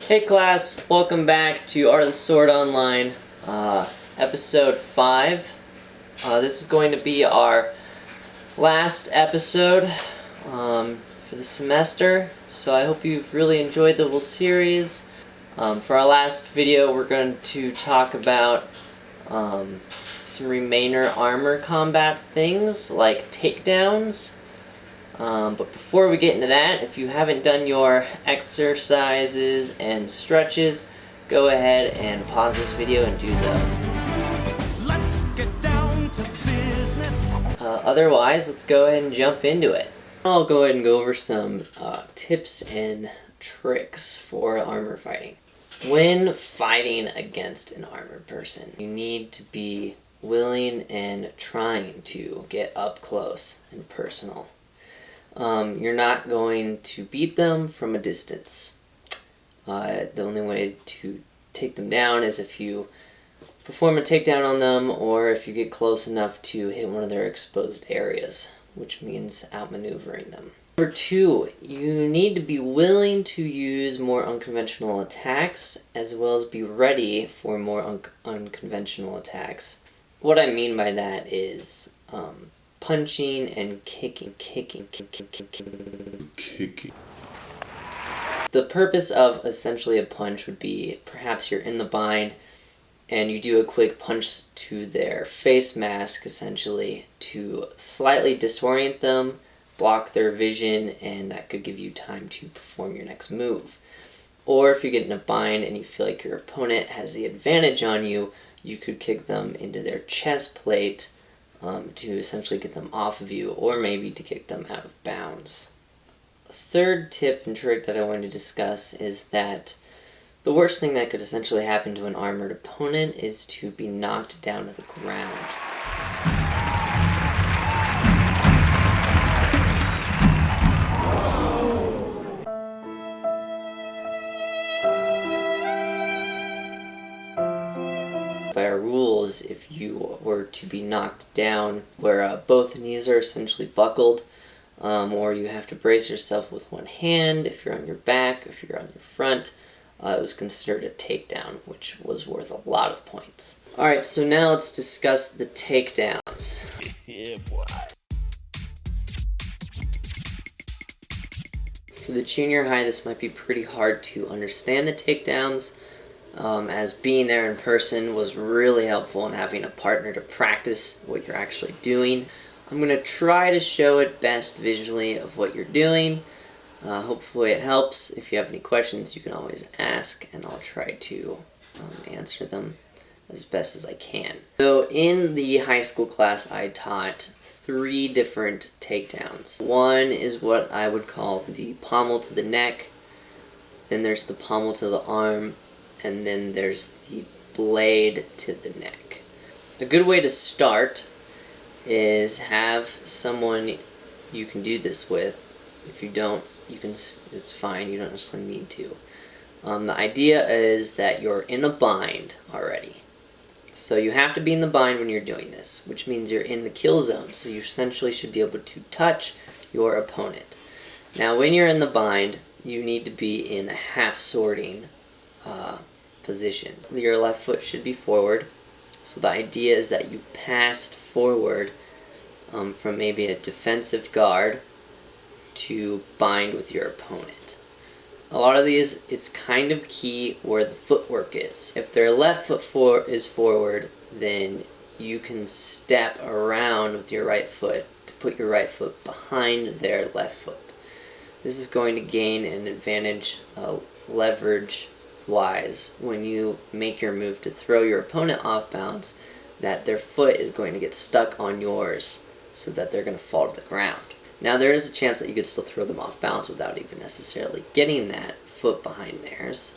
Hey class, welcome back to Art of the Sword Online, episode 5. This is going to be our last episode for the semester, so I hope you've really enjoyed the whole series. For our last video, we're going to talk about some remainder armor combat things like takedowns. But before we get into that, if you haven't done your exercises and stretches, go ahead and pause this video and do those. Let's get down to business. Otherwise, let's go ahead and jump into it. I'll go ahead and go over some tips and tricks for armor fighting. When fighting against an armored person, you need to be willing and trying to get up close and personal. You're not going to beat them from a distance. The only way to take them down is if you perform a takedown on them, or if you get close enough to hit one of their exposed areas, which means outmaneuvering them. Number 2, you need to be willing to use more unconventional attacks, as well as be ready for more unconventional attacks. What I mean by that is punching and kicking. The purpose of essentially a punch would be perhaps you're in the bind and you do a quick punch to their face mask, essentially, to slightly disorient them, block their vision, and that could give you time to perform your next move. Or if you get in a bind and you feel like your opponent has the advantage on you, you could kick them into their chest plate to essentially get them off of you, or maybe to kick them out of bounds. A third tip and trick that I wanted to discuss is that the worst thing that could essentially happen to an armored opponent is to be knocked down to the ground. By our rules, if you were to be knocked down where both knees are essentially buckled, or you have to brace yourself with one hand, if you're on your back, if you're on your front, it was considered a takedown, which was worth a lot of points. Alright, so now let's discuss the takedowns. Yeah, boy. For the junior high, this might be pretty hard to understand the takedowns, as being there in person was really helpful in having a partner to practice what you're actually doing. I'm going to try to show it best visually of what you're doing. Hopefully it helps. If you have any questions, you can always ask, and I'll try to answer them as best as I can. So in the high school class, I taught 3 different takedowns. One is what I would call the pommel to the neck, then there's the pommel to the arm, and then there's the blade to the neck. A good way to start is have someone you can do this with. If you don't, it's fine, you don't necessarily need to. The idea is that you're in a bind already. So you have to be in the bind when you're doing this, which means you're in the kill zone, so you essentially should be able to touch your opponent. Now when you're in the bind, you need to be in half sorting positions. Your left foot should be forward, so the idea is that you passed forward from maybe a defensive guard to bind with your opponent. A lot of these, it's kind of key where the footwork is. If their left foot is forward, then you can step around with your right foot to put your right foot behind their left foot. This is going to gain an advantage leverage-wise when you make your move to throw your opponent off balance, that their foot is going to get stuck on yours so that they're going to fall to the ground. Now there is a chance that you could still throw them off balance without even necessarily getting that foot behind theirs,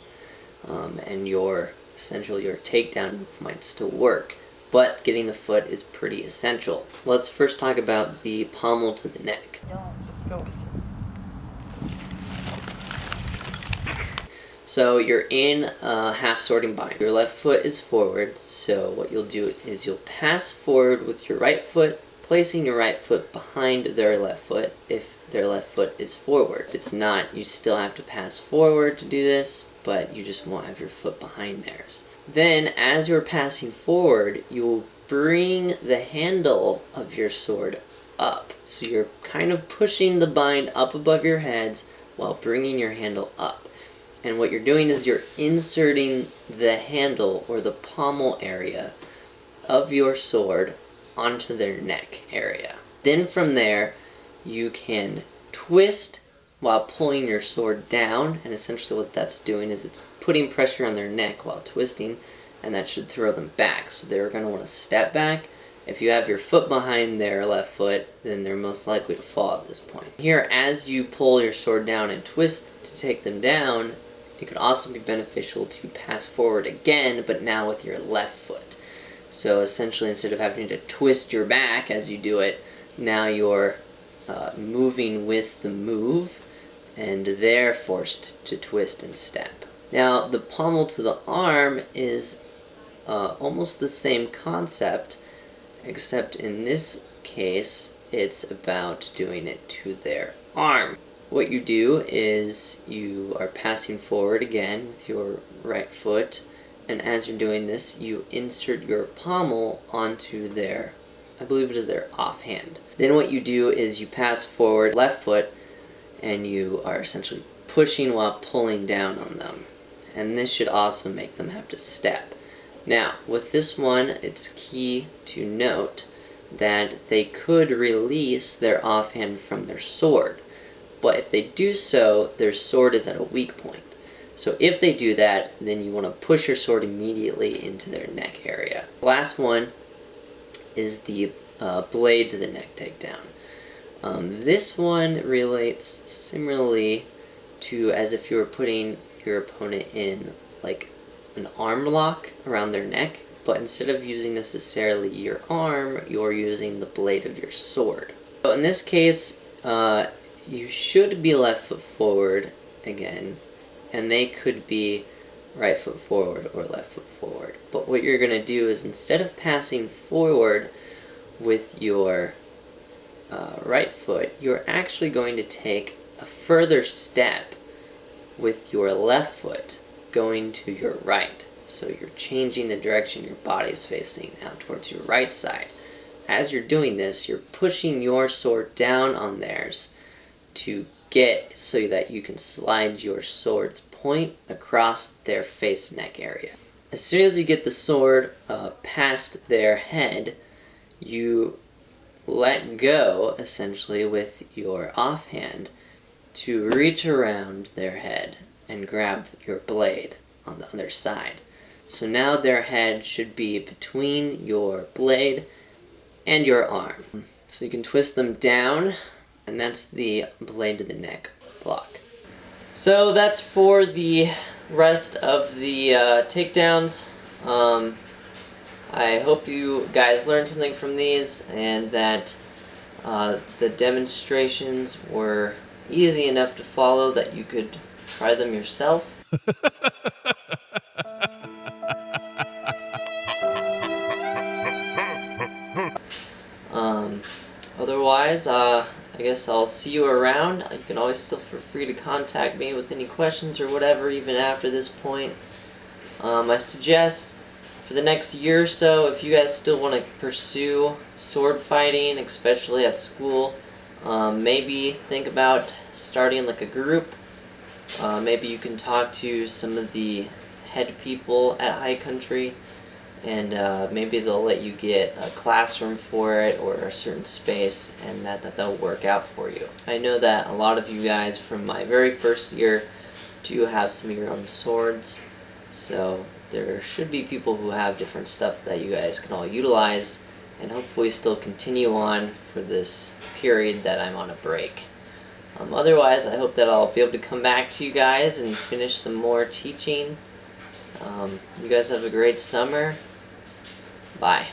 and your takedown move might still work, but getting the foot is pretty essential. Let's first talk about the pommel to the neck. Just go. So you're in a half sorting bind. Your left foot is forward, so what you'll do is you'll pass forward with your right foot, placing your right foot behind their left foot. If their left foot is forward. If it's not, you still have to pass forward to do this, but you just won't have your foot behind theirs. Then, as you're passing forward, you will bring the handle of your sword up. So you're kind of pushing the bind up above your heads while bringing your handle up. And what you're doing is you're inserting the handle or the pommel area of your sword onto their neck area. Then from there, you can twist while pulling your sword down, and essentially what that's doing is it's putting pressure on their neck while twisting, and that should throw them back. So they're going to want to step back. If you have your foot behind their left foot, then they're most likely to fall at this point. Here, as you pull your sword down and twist to take them down, it could also be beneficial to pass forward again, but now with your left foot. So essentially, instead of having to twist your back as you do it, now you're moving with the move, and they're forced to twist and step. Now, the pommel to the arm is almost the same concept, except in this case, it's about doing it to their arm. What you do is you are passing forward again with your right foot, and as you're doing this, you insert your pommel onto their, I believe it is their offhand. Then what you do is you pass forward left foot, and you are essentially pushing while pulling down on them. And this should also make them have to step. Now, with this one, it's key to note that they could release their offhand from their sword. But if they do so, their sword is at a weak point. So if they do that, then you want to push your sword immediately into their neck area. The last one is the blade to the neck takedown. This one relates similarly to as if you were putting your opponent in like an arm lock around their neck, but instead of using necessarily your arm, you're using the blade of your sword. So in this case, you should be left foot forward again, and they could be right foot forward or left foot forward. But what you're going to do is instead of passing forward with your right foot, you're actually going to take a further step with your left foot going to your right. So you're changing the direction your body is facing out towards your right side. As you're doing this, you're pushing your sword down on theirs to get so that you can slide your sword's point across their face neck area. As soon as you get the sword past their head, you let go essentially with your offhand to reach around their head and grab your blade on the other side. So now their head should be between your blade and your arm. So you can twist them down, and that's the blade to the neck block. So that's for the rest of the takedowns. I hope you guys learned something from these, and that the demonstrations were easy enough to follow that you could try them yourself. Otherwise, I guess I'll see you around. You can always still feel free to contact me with any questions or whatever, even after this point. I suggest for the next year or so, if you guys still want to pursue sword fighting, especially at school, maybe think about starting like a group. Maybe you can talk to some of the head people at High Country, and maybe they'll let you get a classroom for it or a certain space, and that'll work out for you. I know that a lot of you guys from my very first year do have some of your own swords, so there should be people who have different stuff that you guys can all utilize, and hopefully still continue on for this period that I'm on a break. Otherwise, I hope that I'll be able to come back to you guys and finish some more teaching. You guys have a great summer. Bye.